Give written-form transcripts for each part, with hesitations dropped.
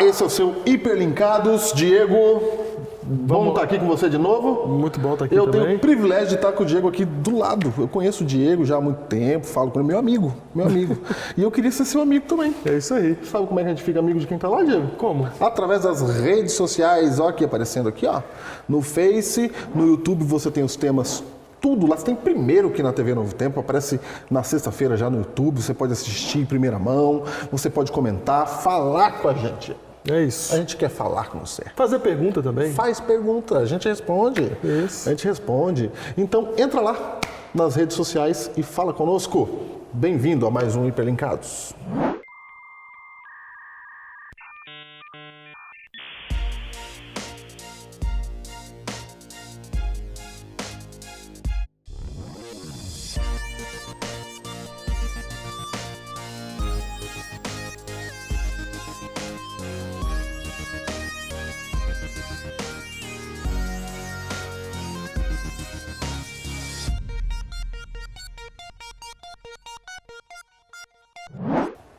esse é o seu Hiperlinkados. Diego, bom estar aqui com você de novo. Muito bom estar aqui Eu também. tenho o privilégio de estar com o Diego aqui do lado. Eu conheço o Diego já há muito tempo, falo com ele, meu amigo. E eu queria ser seu amigo também. É isso aí. Sabe como é que a gente fica amigo de quem tá lá, Diego? Como? Através das redes sociais, ó, aqui aparecendo aqui, ó. No Face, no YouTube você tem os temas tudo lá. Você tem primeiro que na TV Novo Tempo, aparece na sexta-feira já no YouTube, você pode assistir em primeira mão, você pode comentar, falar com a gente. É isso. A gente quer falar com você. Fazer pergunta também. Faz pergunta, a gente responde. Isso. A gente responde. Então entra lá nas redes sociais e fala conosco. Bem-vindo a mais um Hiperlinkados.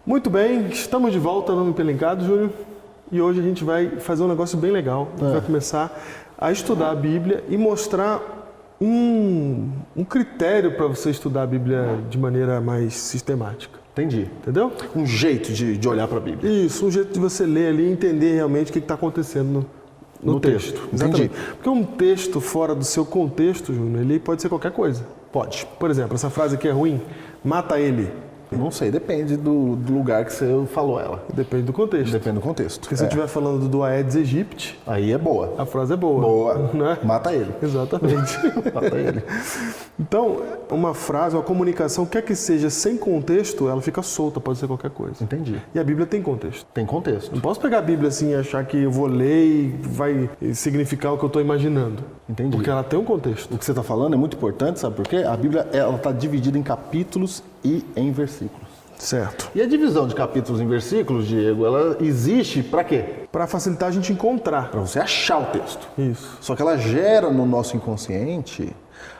Muito bem, estamos de volta no Hiperlinkado, Júlio. E hoje a gente vai fazer um negócio bem legal. A gente vai começar a estudar a Bíblia e mostrar um critério para você estudar a Bíblia de maneira mais sistemática. Entendi. Entendeu? Um jeito de olhar para a Bíblia. Isso, um jeito de você ler ali e entender realmente o que está acontecendo no texto. Exatamente. Entendi. Porque um texto fora do seu contexto, Júnior, ele pode ser qualquer coisa. Pode. Por exemplo, essa frase aqui é ruim, mata ele. Não sei, depende do lugar que você falou ela. Depende do contexto. Depende do contexto. Porque se eu estiver falando do Aedes aegypti, Aí é boa. a frase é boa. Boa. Né? Mata ele. Exatamente. Mata ele. Então, uma frase, uma comunicação, quer que seja sem contexto, ela fica solta, pode ser qualquer coisa. Entendi. E a Bíblia tem contexto. Tem contexto. Não posso pegar a Bíblia assim e achar que eu vou ler e vai significar o que eu estou imaginando. Entendi. Porque ela tem um contexto. O que você está falando é muito importante, sabe por quê? A Bíblia está dividida em capítulos e em versículos. Certo. E a divisão de capítulos em versículos, Diego, ela existe para quê? Para facilitar a gente encontrar. Para você achar o texto. Isso. Só que ela gera no nosso inconsciente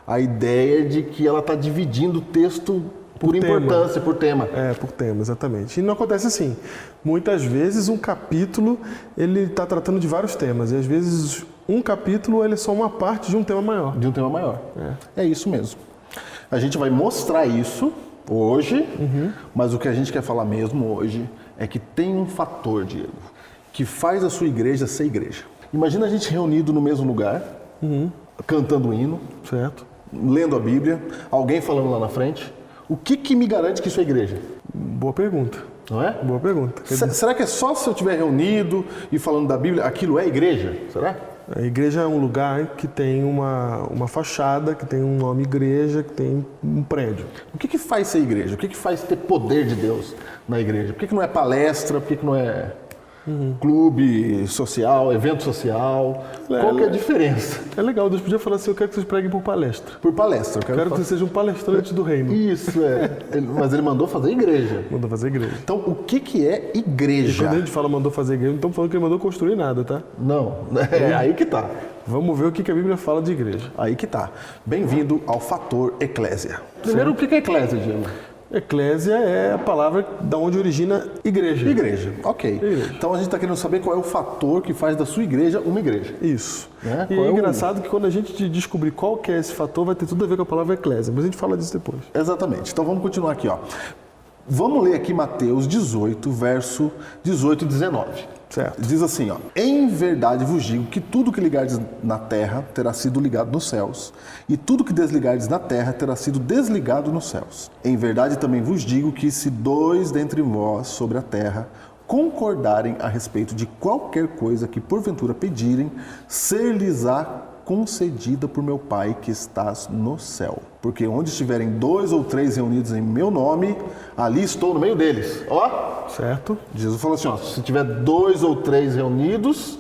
a ideia de que ela está dividindo o texto por tema. importância, por tema. É, por tema, exatamente. E não acontece assim. Muitas vezes um capítulo, ele está tratando de vários temas. E às vezes um capítulo, ele é só uma parte de um tema maior. De um tema maior. É isso mesmo. A gente vai mostrar isso hoje, mas o que a gente quer falar mesmo hoje é que tem um fator, Diego, que faz a sua igreja ser igreja. Imagina a gente reunido no mesmo lugar, cantando um hino, Certo? lendo a Bíblia, alguém falando lá na frente. O que me garante que isso é igreja? Boa pergunta. Não é? Boa pergunta. Será que é só se eu estiver reunido e falando da Bíblia, aquilo é igreja? Será? A igreja é um lugar que tem uma fachada, que tem um nome igreja, que tem um prédio. O que faz ser igreja? O que faz ter poder de Deus na igreja? Por que não é palestra? Por que não é clube social, evento social? Qual que é a diferença? É legal, Deus podia falar assim, eu quero que vocês preguem por palestra. Por palestra. Eu Eu quero que vocês sejam palestrantes do reino. Isso, mas ele mandou fazer igreja. Mandou fazer igreja. Então, o que é E igreja? quando a gente fala mandou fazer igreja, não estamos falando que ele mandou construir nada, tá? Não, é aí que tá. Vamos ver o que a Bíblia fala de igreja. Aí que tá. Bem-vindo ao fator eclésia. Primeiro, o que é eclésia, Diego? Eclésia é a palavra da onde origina igreja. Igreja, ok. Igreja. Então a gente está querendo saber qual é o fator que faz da sua igreja uma igreja. Isso. Né? E Qual é é o- engraçado que quando a gente descobrir qual que é esse fator, vai ter tudo a ver com a palavra eclésia. Mas a gente fala disso depois. Exatamente. Então vamos continuar aqui, ó. Vamos ler aqui Mateus 18, verso 18 e 19. Certo. Diz assim, ó: em verdade vos digo que tudo que ligardes na terra terá sido ligado nos céus, e tudo que desligardes na terra terá sido desligado nos céus. Em verdade também vos digo que se dois dentre vós sobre a terra concordarem a respeito de qualquer coisa que porventura pedirem, ser-lhes-á concedida por meu Pai que estás no céu. Porque onde estiverem 2 ou 3 reunidos em meu nome, ali estou no meio deles. Ó, Certo? Jesus falou assim, ó, se tiver 2 ou 3 reunidos,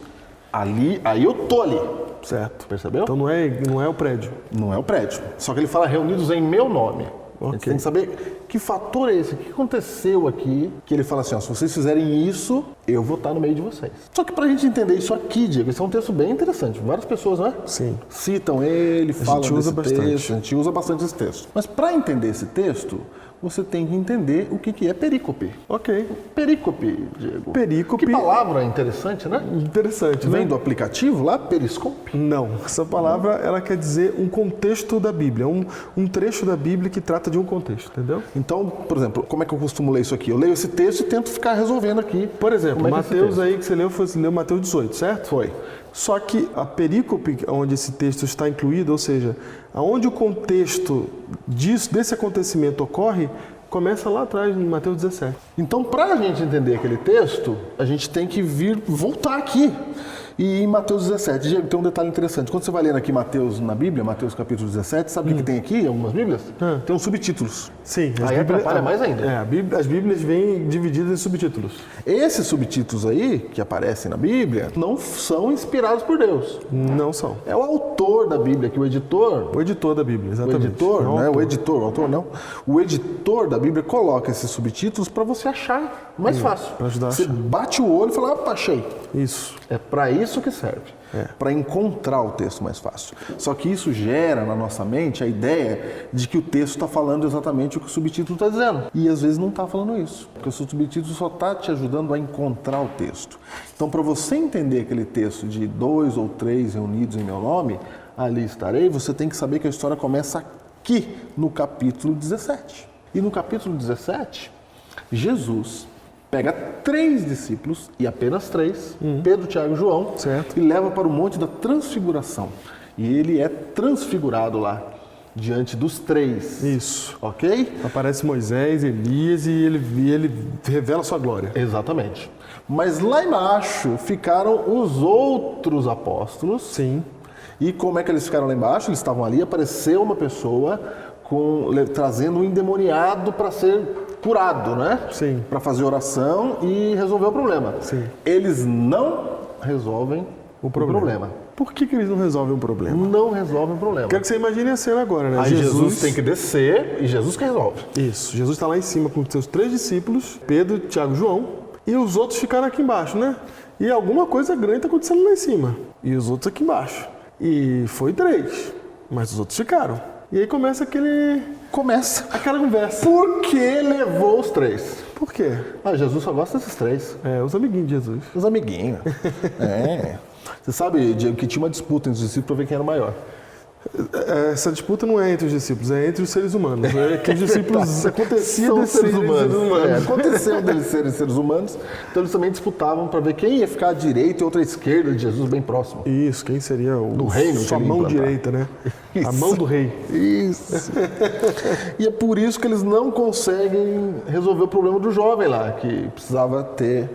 ali, aí eu tô ali. Certo. Percebeu? Então não é o prédio. Não é o prédio. Só que ele fala reunidos em meu nome. A gente Ok. tem que saber que fator é esse, o que aconteceu aqui, que ele fala assim, ó, se vocês fizerem isso, eu vou estar no meio de vocês. Só que pra gente entender isso aqui, Diego, esse é um texto bem interessante. Várias pessoas, né? Sim. Citam ele, falam gente usa desse bastante. texto, a gente usa bastante esse texto. Mas para entender esse texto, você tem que entender o que é perícope. Ok. Perícope, Diego. Perícope. Que palavra interessante, né? Interessante, né? Vem do aplicativo lá, Periscope? Não. Essa palavra, ela quer dizer um contexto da Bíblia. Um trecho da Bíblia que trata de um contexto, entendeu? Então, por exemplo, como é que eu costumo ler isso aqui? Eu leio esse texto e tento ficar resolvendo aqui. Por exemplo, como é que Mateus aí que você leu Mateus 18, certo? Foi. Só que a perícope, onde esse texto está incluído, ou seja, aonde o contexto desse acontecimento ocorre, começa lá atrás, em Mateus 17. Então, para a gente entender aquele texto, a gente tem que voltar aqui. E em Mateus 17, Diego, tem um detalhe interessante. Quando você vai lendo aqui Mateus na Bíblia, Mateus capítulo 17, sabe o que tem aqui em algumas Bíblias? Tem uns subtítulos. Sim. Aí atrapalha mais ainda. As Bíblias vêm divididas em subtítulos. Esses subtítulos aí, que aparecem na Bíblia, não são inspirados por Deus. Não são. É o autor da Bíblia, que o editor... O editor da Bíblia, exatamente. O editor, não é o editor, o autor não. O editor da Bíblia coloca esses subtítulos para você achar mais fácil. Para ajudar a Você achar. bate o olho e fala, opa, achei. Isso. É para isso que serve. Para encontrar o texto mais fácil. Só que isso gera na nossa mente a ideia de que o texto está falando exatamente o que o subtítulo está dizendo. E às vezes não está falando isso. Porque o subtítulo só está te ajudando a encontrar o texto. Então, para você entender aquele texto de 2 ou 3 reunidos em meu nome, ali estarei, você tem que saber que a história começa aqui, no capítulo 17. E no capítulo 17, Jesus pega 3 discípulos, e apenas 3, Pedro, Tiago e João, certo. e leva para o Monte da Transfiguração. E ele é transfigurado lá, diante dos 3. Isso. Ok? Aparece Moisés, Elias e ele revela sua glória. Exatamente. Mas lá embaixo ficaram os outros apóstolos. Sim. E como é que eles ficaram lá embaixo? Eles estavam ali, apareceu uma pessoa trazendo um endemoniado para ser curado, né? Sim. Para fazer oração e resolver o problema. Sim. Eles não resolvem o problema. Por que eles não resolvem o problema? Não resolvem o problema. Quero que você imagine a cena agora, né? Aí Jesus tem que descer e Jesus que resolve. Isso. Jesus está lá em cima com os seus 3 discípulos, Pedro, Tiago e João, e os outros ficaram aqui embaixo, né? E alguma coisa grande está acontecendo lá em cima. E os outros aqui embaixo. E foi 3, mas os outros ficaram. E aí começa aquela conversa. Por que levou os 3? Por quê? Jesus só gosta desses 3. Os amiguinhos de Jesus. Os amiguinhos. Você sabe, Diego, que tinha uma disputa entre os discípulos para ver quem era o maior. Essa disputa não é entre os discípulos, é entre os seres humanos. É que os discípulos aconteciam São de serem seres humanos. aconteceu Deles serem seres humanos. Então eles também disputavam para ver quem ia ficar à direita e outra à esquerda de Jesus, bem próximo. Isso, quem seria do reino, sua mão direita, né? Isso. A mão do rei. Isso. E é por isso que eles não conseguem resolver o problema do jovem lá, que precisava ter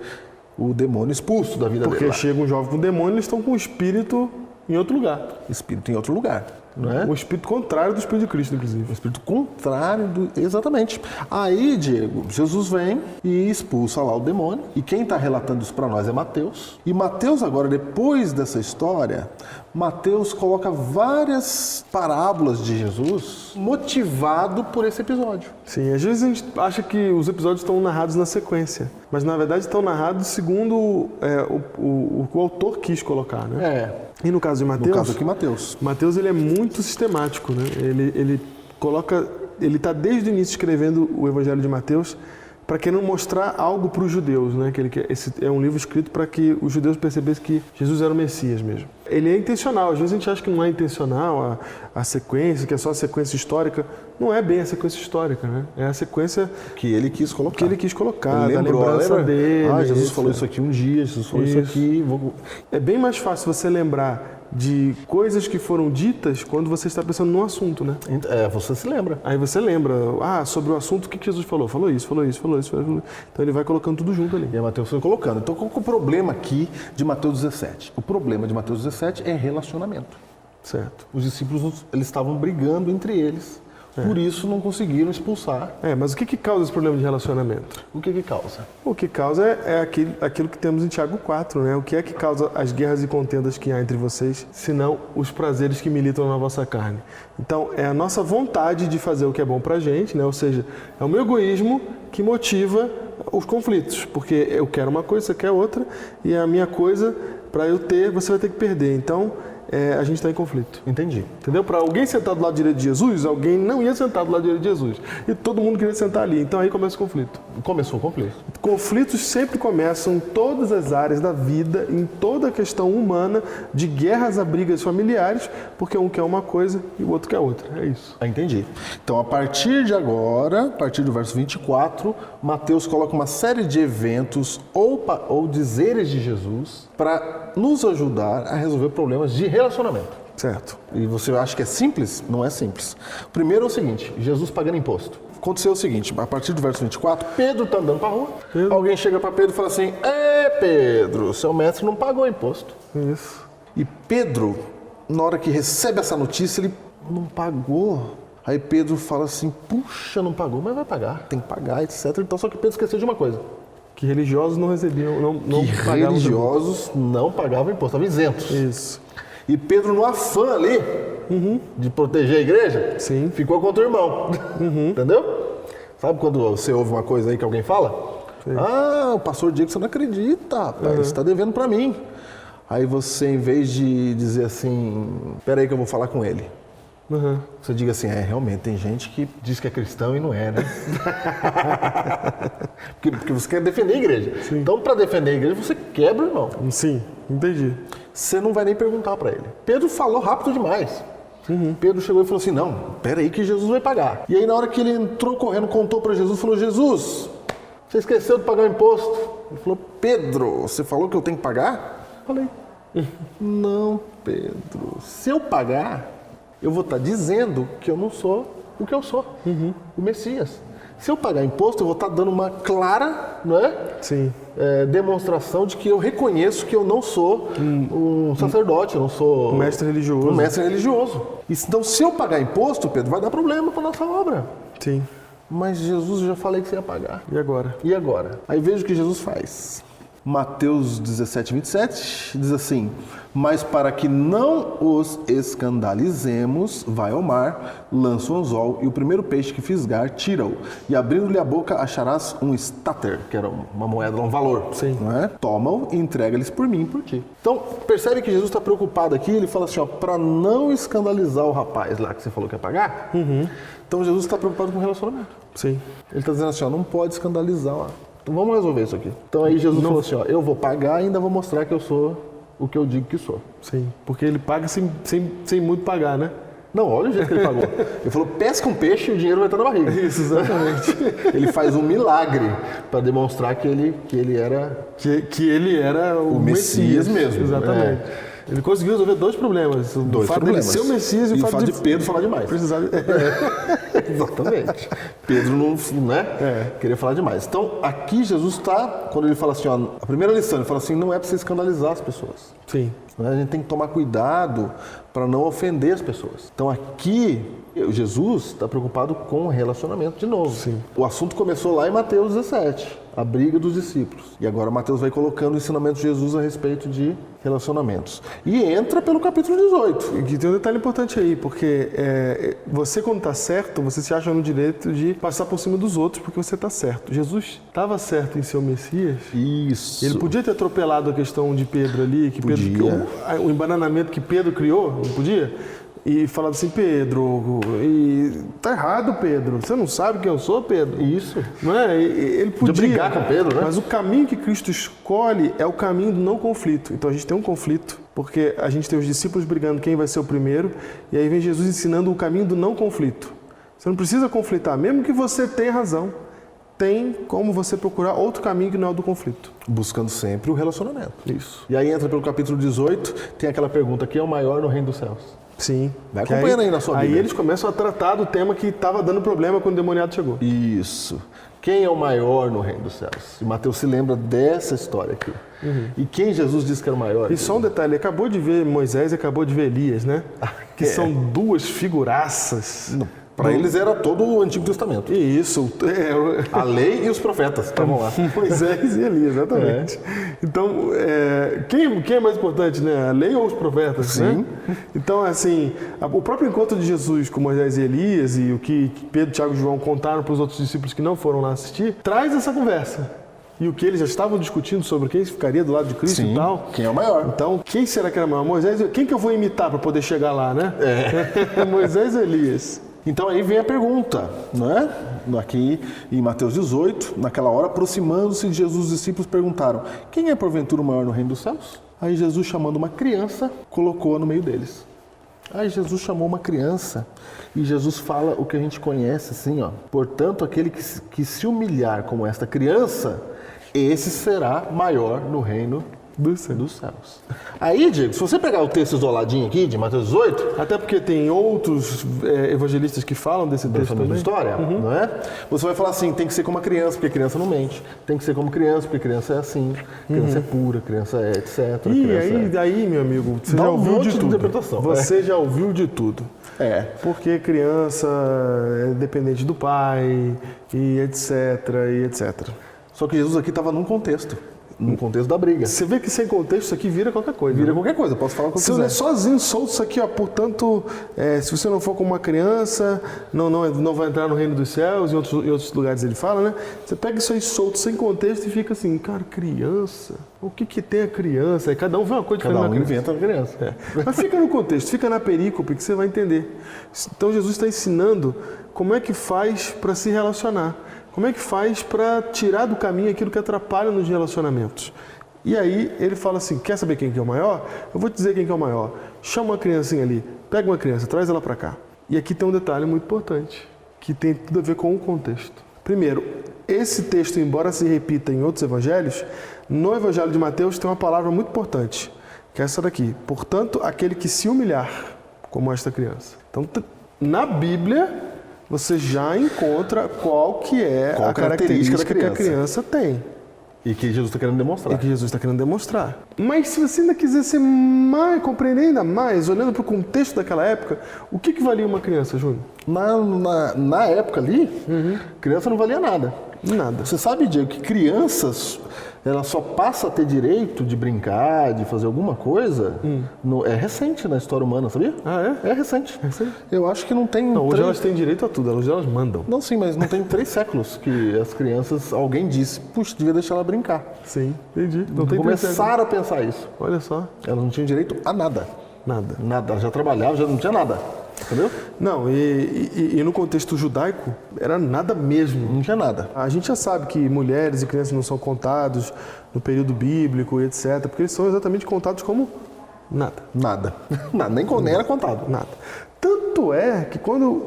o demônio expulso da vida dele. Porque chega um jovem com demônio, eles estão com o espírito em outro lugar. Espírito em outro lugar. Não é? O espírito contrário do Espírito de Cristo, inclusive. O espírito contrário Exatamente. Aí, Diego, Jesus vem e expulsa lá o demônio. E quem está relatando isso para nós é Mateus. E Mateus agora, depois dessa história, Mateus coloca várias parábolas de Jesus motivado por esse episódio. Sim, às vezes a gente acha que os episódios estão narrados na sequência. Mas, na verdade, estão narrados segundo o autor quis colocar, né? E no caso de Mateus... No caso aqui, Mateus, ele é muito sistemático, né? Ele está desde o início escrevendo o Evangelho de Mateus para querer mostrar algo para os judeus, né? Esse é um livro escrito para que os judeus percebessem que Jesus era o Messias mesmo. Ele é intencional, às vezes a gente acha que não é intencional a sequência, que é só a sequência histórica. Não é bem a sequência histórica, né? É a sequência que ele quis colocar. Ele lembrou, da lembrança dele. Jesus falou isso aqui um dia, Jesus falou isso aqui. É bem mais fácil você lembrar de coisas que foram ditas quando você está pensando num assunto, né? Você se lembra. Aí você lembra, sobre o assunto, o que Jesus falou? Falou isso. Então ele vai colocando tudo junto ali. E a Mateus foi colocando. Então qual que é o problema aqui de Mateus 17? O problema de Mateus 17 é relacionamento. Certo. Os discípulos, eles estavam brigando entre eles. Por isso não conseguiram expulsar. Mas o que causa esse problema de relacionamento? O que causa? O que causa é aquilo que temos em Tiago 4, né? O que é que causa as guerras e contendas que há entre vocês, senão os prazeres que militam na vossa carne? Então, é a nossa vontade de fazer o que é bom pra gente, né? Ou seja, é o meu egoísmo que motiva os conflitos, porque eu quero uma coisa, você quer outra, e a minha coisa, para eu ter, você vai ter que perder. Então, a gente está em conflito. Entendi. Entendeu? Para alguém sentar do lado direito de Jesus, alguém não ia sentar do lado direito de Jesus. E todo mundo queria sentar ali. Então aí começa o conflito. Começou o conflito. Conflitos sempre começam em todas as áreas da vida, em toda a questão humana, de guerras a brigas familiares, porque um quer uma coisa e o outro quer outra. É isso. Entendi. Então, a partir de agora, a partir do verso 24, Mateus coloca uma série de eventos ou dizeres de Jesus para nos ajudar a resolver problemas de relacionamento. Certo. E você acha que é simples? Não é simples. O primeiro é o seguinte, Jesus pagando imposto. Aconteceu o seguinte, a partir do verso 24, Pedro está andando para a rua, alguém chega para Pedro e fala assim, Pedro, seu mestre não pagou imposto. Isso. E Pedro, na hora que recebe essa notícia, ele não pagou. Aí Pedro fala assim, puxa, não pagou, mas vai pagar, tem que pagar, etc. Então, só que Pedro esqueceu de uma coisa. Que religiosos não recebiam, não Que pagavam religiosos não pagavam imposto, estavam isentos. Isso. E Pedro, no afã ali, de proteger a igreja, Sim. ficou contra o irmão. Entendeu? Sabe quando você ouve uma coisa aí que alguém fala? Sim. Ah, o pastor Diego, você não acredita, rapaz, você está devendo para mim. Aí você, em vez de dizer assim, espera aí que eu vou falar com ele. Você diga assim, realmente, tem gente que diz que é cristão e não é, né? porque você quer defender a igreja. Sim. Então, para defender a igreja, você quebra o irmão. Sim, entendi. Você não vai nem perguntar para ele. Pedro falou rápido demais. Pedro chegou e falou assim, não, espera aí que Jesus vai pagar. E aí, na hora que ele entrou correndo, contou para Jesus, falou, Jesus, você esqueceu de pagar o imposto. Ele falou, Pedro, você falou que eu tenho que pagar? Falei, não, Pedro, se eu pagar, eu vou estar dizendo que eu não sou o que eu sou, o Messias. Se eu pagar imposto, eu vou estar dando uma clara, não é? Sim. Demonstração de que eu reconheço que eu não sou um sacerdote, eu não sou Um mestre religioso. um mestre religioso. Então, se eu pagar imposto, Pedro, vai dar problema para nossa obra. Sim. Mas Jesus, eu já falei que você ia pagar. E agora? E agora? Aí veja o que Jesus faz. Mateus 17, 27 diz assim, mas para que não os escandalizemos, vai ao mar, lança um anzol e o primeiro peixe que fisgar, tira-o. E abrindo-lhe a boca, acharás um estáter, que era uma moeda, um valor. Sim. Não é? Toma-o e entrega-lhes por mim e por ti. Então, percebe que Jesus está preocupado aqui, ele fala assim, para não escandalizar o rapaz lá que você falou que ia pagar. Então, Jesus está preocupado com o relacionamento. Sim. Ele está dizendo assim, não pode escandalizar lá. Então vamos resolver isso aqui. Então aí Jesus falou assim, eu vou pagar e ainda vou mostrar que eu sou o que eu digo que sou. Sim. Porque ele paga sem muito pagar, né? Não, olha o jeito que ele pagou. Ele falou, pesca um peixe e o dinheiro vai estar na barriga. Isso, exatamente. Ele faz um milagre para demonstrar que ele era Que ele era o Messias mesmo. Exatamente. Ele conseguiu resolver dois problemas. O fato dele ser o Messias e o fato de Pedro falar demais. Precisar de... Exatamente. Pedro não, né? Queria falar demais. Então, aqui Jesus está, quando ele fala assim, a primeira lição, ele fala assim, não é para você escandalizar as pessoas. Sim. A gente tem que tomar cuidado para não ofender as pessoas. Então aqui, Jesus está preocupado com o relacionamento de novo. Sim. O assunto começou lá em Mateus 17, a briga dos discípulos. E agora Mateus vai colocando o ensinamento de Jesus a respeito de relacionamentos. E entra pelo capítulo 18. E tem um detalhe importante aí, porque você quando está certo, você se acha no direito de passar por cima dos outros porque você está certo. Jesus estava certo em ser o Messias. Isso. Ele podia ter atropelado a questão de Pedro ali, que Podia. Pedro, o embananamento que Pedro criou, não podia? E falava assim, Pedro, tá errado, Pedro. Você não sabe quem eu sou, Pedro? Isso. Não é? Ele podia brigar com Pedro, né? Mas o caminho que Cristo escolhe é o caminho do não conflito. Então a gente tem um conflito, porque a gente tem os discípulos brigando quem vai ser o primeiro, e aí vem Jesus ensinando o caminho do não conflito. Você não precisa conflitar, mesmo que você tenha razão. Tem como você procurar outro caminho que não é o do conflito. Buscando sempre o relacionamento. Isso. E aí entra pelo capítulo 18, tem aquela pergunta, quem é o maior no reino dos céus? Sim. Vai acompanhando aí na sua Bíblia. Aí eles começam a tratar do tema que estava dando problema quando o demoniado chegou. Isso. Quem é o maior no reino dos céus? E Mateus se lembra dessa história aqui. E quem Jesus disse que era o maior? E só um detalhe, acabou de ver Moisés e acabou de ver Elias, né? Que são duas figuraças. Para eles era todo o Antigo Testamento. Isso. A lei e os profetas estavam lá. Moisés e Elias, exatamente. Então, quem é mais importante, né? A lei ou os profetas? Sim. Né? Então, assim, o próprio encontro de Jesus com Moisés e Elias e o que Pedro, Tiago e João contaram para os outros discípulos que não foram lá assistir, traz essa conversa. e o que eles já estavam discutindo sobre quem ficaria do lado de Cristo Sim, e tal. quem é o maior? Então, quem será que era maior? Moisés? Quem que eu vou imitar para poder chegar lá, né? Moisés ou Elias? Então aí vem a pergunta, não é? Aqui em Mateus 18, naquela hora, aproximando-se de Jesus, os discípulos perguntaram: quem é porventura o maior no reino dos céus? Aí Jesus, chamando uma criança, colocou-a no meio deles. Aí Jesus chamou uma criança e Jesus fala o que a gente conhece assim, ó. Portanto, aquele que se humilhar como esta criança, esse será maior no reino dos céus. Aí, Diego, se você pegar o texto isoladinho aqui de Mateus 18, Até porque tem outros evangelistas que falam desse texto mesma também. história, não é? Você vai falar assim, tem que ser como a criança, porque a criança não mente. Tem que ser como criança, porque criança é assim. Criança é pura, criança é etc. E criança aí, meu amigo, você Dá já um ouviu monte de de tudo. interpretação. Você já ouviu de tudo. É. Porque criança é dependente do pai, e etc, e etc. Só que Jesus aqui estava num contexto da briga. Você vê que sem contexto isso aqui vira qualquer coisa. Vira né? qualquer coisa, posso falar o que eu Se eu ler quiser. sozinho, solto isso aqui, ó, portanto, se você não for como uma criança, não vai entrar no reino dos céus, em outros lugares ele fala, né? Você pega isso aí solto, sem contexto, e fica assim, cara, criança, o que tem a criança? Aí cada um vê uma coisa Cada diferente um na criança. inventa a criança. Mas fica no contexto, fica na perícope que você vai entender. Então Jesus está ensinando como é que faz para se relacionar. Como é que faz para tirar do caminho aquilo que atrapalha nos relacionamentos? E aí ele fala assim, quer saber quem que é o maior? Eu vou te dizer quem que é o maior. Chama uma criancinha ali, pega uma criança, traz ela para cá. E aqui tem um detalhe muito importante, que tem tudo a ver com o contexto. Primeiro, esse texto, embora se repita em outros evangelhos, no evangelho de Mateus tem uma palavra muito importante, que é essa daqui. Portanto, aquele que se humilhar, como esta criança. Então, na Bíblia, você já encontra qual que é Qual a característica da que a criança tem. E que Jesus está querendo demonstrar. É que Jesus está querendo demonstrar. Mas se você ainda quiser ser mais, compreender ainda mais, olhando para o contexto daquela época, o que valia uma criança, Júnior? Na época ali, criança não valia nada. Nada. Você sabe, Diego, que crianças, ela só passa a ter direito de brincar, de fazer alguma coisa, é recente na história humana, sabia? Ah, é? É recente. recente? Eu acho que não tem... Não, hoje três- elas têm direito a tudo, hoje elas mandam. Não, sim, mas não tem 3 séculos que as crianças, alguém disse, puxa, devia deixar ela brincar. Sim, entendi. Não tem Começaram a pensar isso. Olha só, Elas não tinham direito a nada. nada. Nada, elas já trabalhavam, já não tinha nada. Entendeu? Não, e no contexto judaico, era nada mesmo. Não tinha nada. A gente já sabe que mulheres e crianças não são contados no período bíblico e etc, porque eles são exatamente contados como nada. Nada. Nada, nem era contado. Nada. Tanto é que quando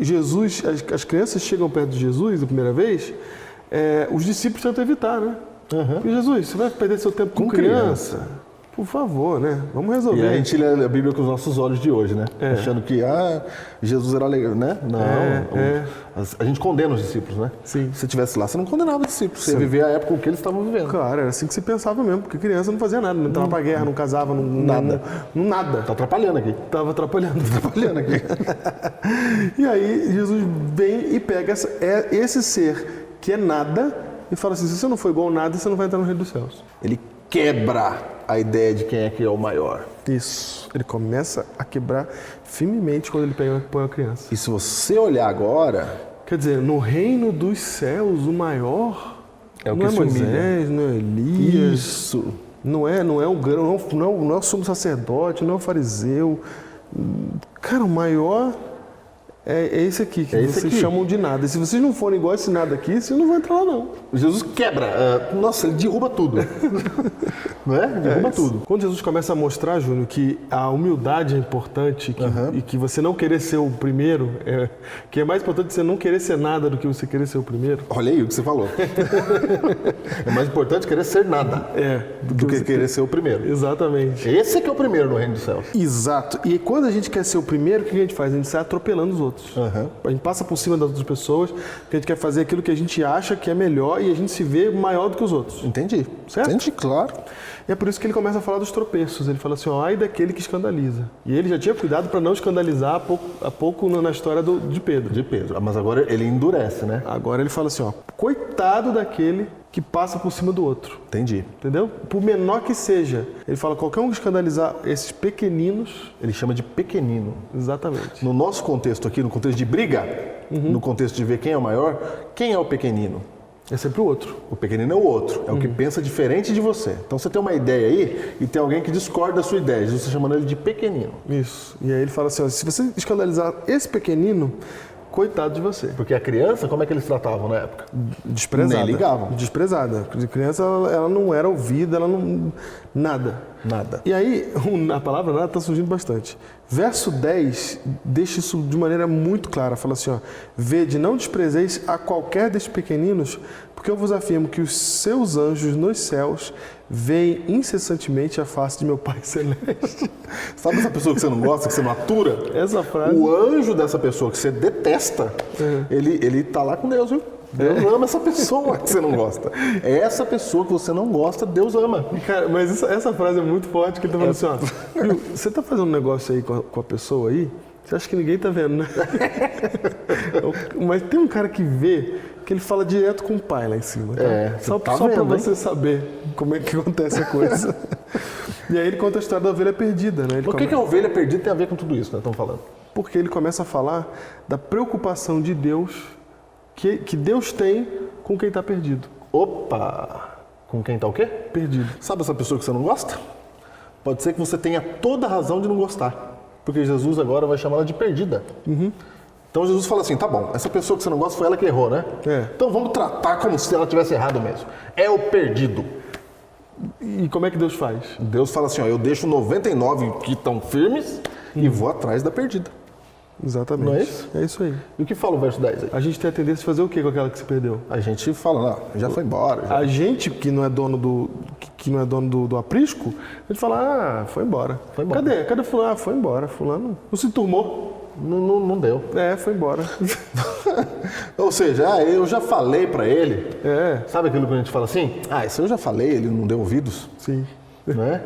Jesus, as crianças chegam perto de Jesus a primeira vez, os discípulos tentam evitar, né? Porque, Jesus, você vai perder seu tempo com criança? Por favor, né? Vamos resolver. E a gente lê a Bíblia com os nossos olhos de hoje, né? É. Achando que, Jesus era legal, né? Não, a gente condena os discípulos, né? Sim. Se estivesse lá, você não condenava os discípulos. Você ia viver a época que eles estavam vivendo. Claro, era assim que se pensava mesmo, porque criança não fazia nada, não entrava pra guerra, não casava, Nada. nada. Tá atrapalhando aqui. Tava atrapalhando. Atrapalhando aqui. E aí Jesus vem e pega esse ser que é nada e fala assim, se você não for igual a nada, você não vai entrar no reino dos céus. Ele quebra a ideia de quem é que é o maior. Isso. Ele começa a quebrar firmemente quando ele põe a criança. E se você olhar agora, Quer dizer, no reino dos céus, o maior É o não que é se humilha. Moisés, não é Elias, isso. não é o sumo sacerdote, não é o fariseu. Cara, o maior é esse aqui, que É esse vocês aqui. chamam de nada. E se vocês não forem igual a esse nada aqui, vocês não vão entrar lá, não. Jesus quebra. Nossa, ele derruba tudo. Não é? Derruba tudo. Quando Jesus começa a mostrar, Júnior, que a humildade é importante e que você não querer ser o primeiro, que é mais importante você não querer ser nada do que você querer ser o primeiro. Olha aí o que você falou. É mais importante querer ser nada do que você querer ser o primeiro. Exatamente. Esse é que é o primeiro no reino dos céus. Exato. E quando a gente quer ser o primeiro, o que a gente faz? A gente sai atropelando os outros. A gente passa por cima das outras pessoas, porque a gente quer fazer aquilo que a gente acha que é melhor e a gente se vê maior do que os outros. Entendi. Certo? Entendi, claro. E é por isso que ele começa a falar dos tropeços. Ele fala assim, ó, ai daquele que escandaliza. E ele já tinha cuidado para não escandalizar há pouco na história de Pedro. De Pedro. Mas agora ele endurece, né? Agora ele fala assim, ó, coitado daquele que passa por cima do outro. Entendi. Entendeu? Por menor que seja. Ele fala, qualquer um que escandalizar esses pequeninos, Ele chama de pequenino. exatamente. No nosso contexto aqui, no contexto de briga, no contexto de ver quem é o maior, quem é o pequenino? É sempre o outro. O pequenino é o outro, é o que pensa diferente de você. Então você tem uma ideia aí e tem alguém que discorda da sua ideia. Jesus está chamando ele de pequenino. Isso. E aí ele fala assim, ó, se você escandalizar esse pequenino, coitado de você. Porque a criança, como é que eles tratavam na época? Desprezada. Nem ligavam. Desprezada. A criança, ela não era ouvida, ela não... Nada. Nada. E aí, a palavra nada está surgindo bastante. Verso 10 deixa isso de maneira muito clara. Fala assim, ó, vede, não desprezeis a qualquer destes pequeninos, porque eu vos afirmo que os seus anjos nos céus veem incessantemente a face de meu Pai Celeste. Sabe essa pessoa que você não gosta, que você não atura? Essa frase... O anjo dessa pessoa que você detesta, ele tá lá com Deus, viu? Deus ama essa pessoa que você não gosta. É essa pessoa que você não gosta, Deus ama. Cara, mas essa frase é muito forte, que ele tá falando assim, ó, viu, você tá fazendo um negócio aí com a pessoa aí, você acha que ninguém tá vendo, né? Mas tem um cara que vê, que ele fala direto com o pai lá em cima, tá? Só pra você saber como é que acontece a coisa. E aí ele conta a história da ovelha perdida, né? Por que a ovelha perdida tem a ver com tudo isso que nós estamos falando? Porque ele começa a falar da preocupação de Deus, que Deus tem com quem está perdido. Opa! Com quem está o quê? Perdido. Sabe essa pessoa que você não gosta? Pode ser que você tenha toda a razão de não gostar. Porque Jesus agora vai chamá-la de perdida. Então Jesus fala assim, tá bom, essa pessoa que você não gosta foi ela que errou, né? Então vamos tratar como se ela tivesse errado mesmo. É o perdido. E como é que Deus faz? Deus fala assim, ó, eu deixo 99 que estão firmes e vou atrás da perdida. Exatamente. Não é isso? É isso aí. E o que fala o verso 10 aí? A gente tem a tendência de fazer o que com aquela que se perdeu? A gente fala, não, já foi embora. Já. A gente que não é dono do aprisco, a gente fala, foi embora. Foi embora. Cadê fulano? Foi embora. Fulano não se turmou. Não deu. Foi embora. Ou seja, eu já falei pra ele. É. Sabe aquilo que a gente fala assim? Isso eu já falei, ele não deu ouvidos. Sim. Não é?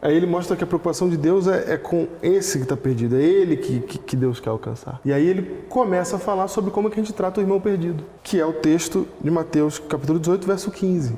Aí ele mostra que a preocupação de Deus é com esse que está perdido, é ele que Deus quer alcançar. E aí ele começa a falar sobre como é que a gente trata o irmão perdido, que é o texto de Mateus, capítulo 18, verso 15.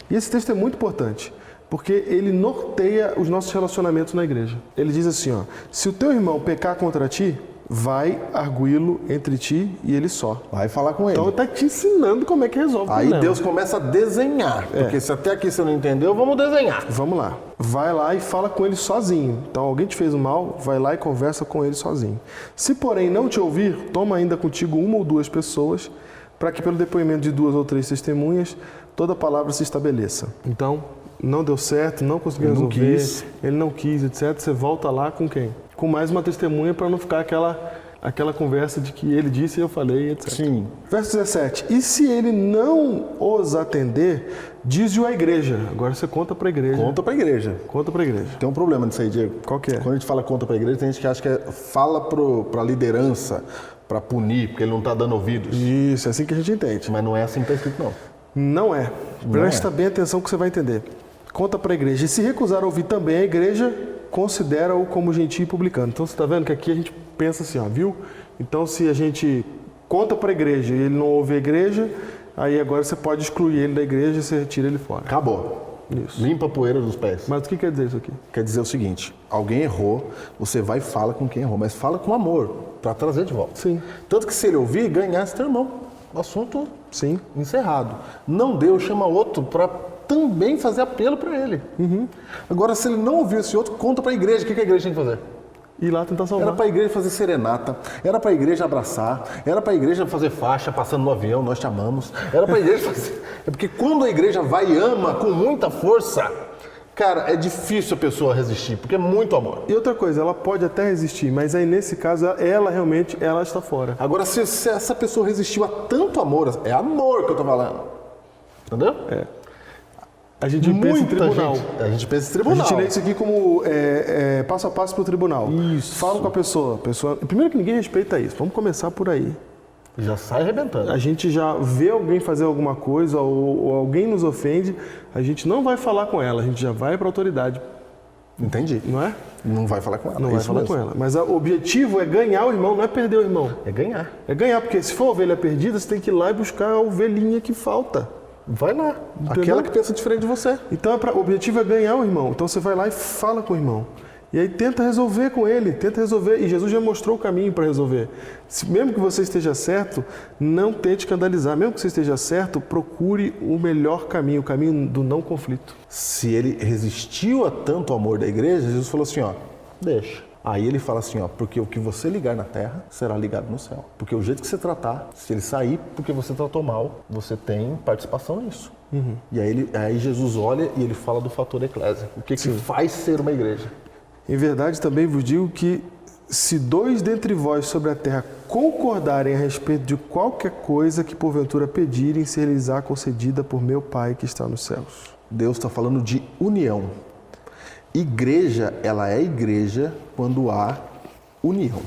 E esse texto é muito importante, porque ele norteia os nossos relacionamentos na igreja. Ele diz assim, ó, se o teu irmão pecar contra ti, vai arguí-lo entre ti e ele só. Vai falar com ele. Então ele está te ensinando como é que resolve o problema. Aí Deus começa a desenhar, porque se até aqui você não entendeu, vamos desenhar. Vamos lá. Vai lá e fala com ele sozinho. Então alguém te fez o mal, vai lá e conversa com ele sozinho. Se porém não te ouvir, toma ainda contigo uma ou duas pessoas, para que pelo depoimento de 2 ou 3 testemunhas, toda palavra se estabeleça. Então, não deu certo, não conseguiu resolver, ele não quis, etc. Você volta lá com quem? Com mais uma testemunha para não ficar aquela conversa de que ele disse e eu falei, etc. Sim. Verso 17. E se ele não os atender, diz-o à igreja. Agora você conta para a igreja. Conta pra igreja. Conta para a igreja. Tem um problema nisso aí, Diego. Qual que é? Quando a gente fala conta pra igreja, tem gente que acha que fala pra liderança, pra punir, porque ele não tá dando ouvidos. Isso, é assim que a gente entende. Mas não é assim que tá escrito, não. Não é. Presta bem atenção que você vai entender. Conta para a igreja. E se recusar a ouvir também a igreja, considera-o como gentio e publicano. Então você está vendo que aqui a gente pensa assim, ó, viu? Então se a gente conta para a igreja e ele não ouve a igreja, aí agora você pode excluir ele da igreja e você retira ele fora. Acabou. Isso. Limpa a poeira dos pés. Mas o que quer dizer isso aqui? Quer dizer o seguinte, alguém errou, você vai e fala com quem errou, mas fala com amor, para trazer de volta. Sim. Tanto que se ele ouvir, ganhasse teu irmão. O assunto Sim. encerrado. Não deu, chama outro para também fazer apelo para ele. Agora, se ele não ouvir esse outro, conta para a igreja. O que a igreja tem que fazer? Ir lá tentar salvar. Era para a igreja fazer serenata, era para a igreja abraçar, era para a igreja fazer faixa passando no avião, nós te amamos. Era para a igreja fazer... É porque quando a igreja vai e ama com muita força, cara, é difícil a pessoa resistir, porque é muito amor. E outra coisa, ela pode até resistir, mas aí nesse caso, ela realmente está fora. Agora, se essa pessoa resistiu a tanto amor, é amor que eu tô falando. Entendeu? A gente pensa em tribunal. A gente pensa em A tribunal. gente lê isso aqui como passo a passo para o tribunal. Isso. Fala com a pessoa. Primeiro que ninguém respeita isso. Vamos começar por aí. Já sai arrebentando. A gente já vê alguém fazer alguma coisa ou alguém nos ofende, a gente não vai falar com ela, a gente já vai para a autoridade. Entendi. Não é? Não vai falar com ela. Não vai falar com ela. Mas o objetivo é ganhar o irmão, não é perder o irmão. É ganhar. É ganhar, porque se for ovelha perdida, você tem que ir lá e buscar a ovelhinha que falta. Vai lá. Entendeu? Aquela que pensa diferente de você. Então o objetivo é ganhar o irmão. Então você vai lá e fala com o irmão. E aí tenta resolver com ele, tenta resolver. E Jesus já mostrou o caminho para resolver. Mesmo que você esteja certo, não tente escandalizar. Mesmo que você esteja certo, procure o melhor caminho, o caminho do não conflito. Se ele resistiu a tanto amor da igreja, Jesus falou assim, ó, deixa. Aí ele fala assim, ó, porque o que você ligar na terra será ligado no céu. Porque o jeito que você tratar, se ele sair porque você tratou mal, você tem participação nisso. E aí Jesus olha e ele fala do fator eclésia. O que faz ser uma igreja? Em verdade também vos digo que se 2 dentre vós sobre a terra concordarem a respeito de qualquer coisa que porventura pedirem, ser-lhes-á concedida por meu Pai que está nos céus. Deus está falando de união. Igreja, ela é igreja quando há união.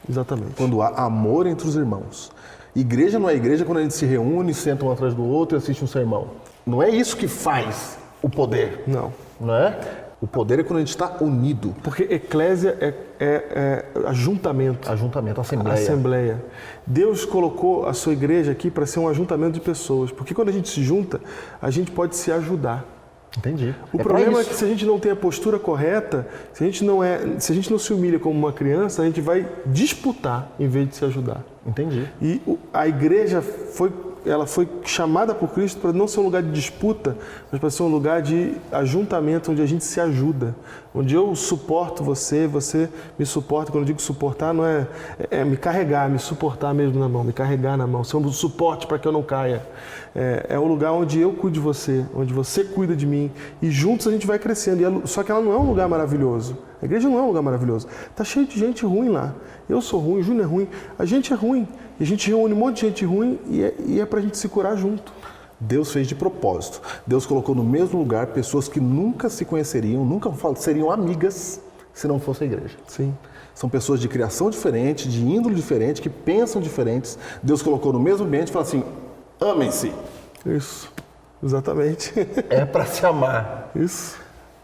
Exatamente. Quando há amor entre os irmãos. Igreja não é igreja quando a gente se reúne, senta um atrás do outro e assiste um sermão. Não é isso que faz o poder. Não. Não é? O poder é quando a gente está unido. Porque eclésia é ajuntamento. Ajuntamento, assembleia. Assembleia. Deus colocou a sua igreja aqui para ser um ajuntamento de pessoas. Porque quando a gente se junta, a gente pode se ajudar. Entendi. O problema é que se a gente não tem a postura correta, se a gente não se humilha como uma criança, a gente vai disputar em vez de se ajudar. Entendi. E a igreja foi chamada por Cristo para não ser um lugar de disputa, mas para ser um lugar de ajuntamento, onde a gente se ajuda, onde eu suporto você, você me suporta. Quando eu digo suportar, não é me carregar, me suportar mesmo na mão, me carregar na mão, ser um suporte para que eu não caia. É um lugar onde eu cuido de você, onde você cuida de mim, e juntos a gente vai crescendo. Só que ela não é um lugar maravilhoso. A igreja não é um lugar maravilhoso. Está cheio de gente ruim lá. Eu sou ruim, o Júnior é ruim, a gente é ruim. E a gente reúne um monte de gente ruim e é para a gente se curar junto. Deus fez de propósito. Deus colocou no mesmo lugar pessoas que nunca se conheceriam, nunca seriam amigas se não fosse a igreja. Sim. São pessoas de criação diferente, de índole diferente, que pensam diferentes. Deus colocou no mesmo ambiente e falou assim, amem-se. Isso, exatamente. É para se amar. Isso.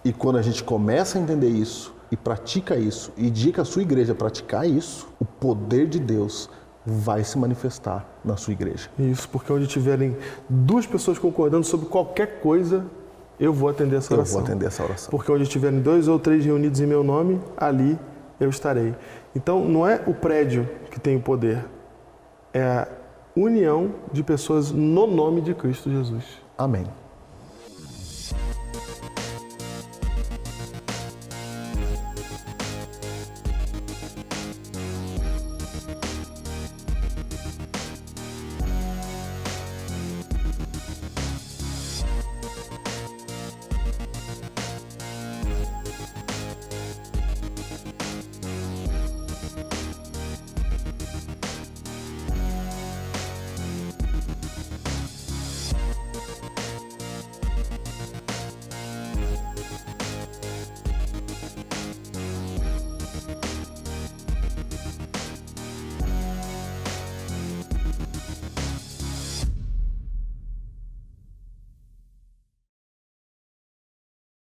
E quando a gente começa a entender isso e pratica isso, e indica a sua igreja a praticar isso, o poder de Deus vai se manifestar na sua igreja. Isso, porque onde tiverem 2 pessoas concordando sobre qualquer coisa, eu vou atender essa oração. Eu vou atender essa oração. Porque onde tiverem 2 ou 3 reunidos em meu nome, ali eu estarei. Então, não é o prédio que tem o poder, é a união de pessoas no nome de Cristo Jesus. Amém.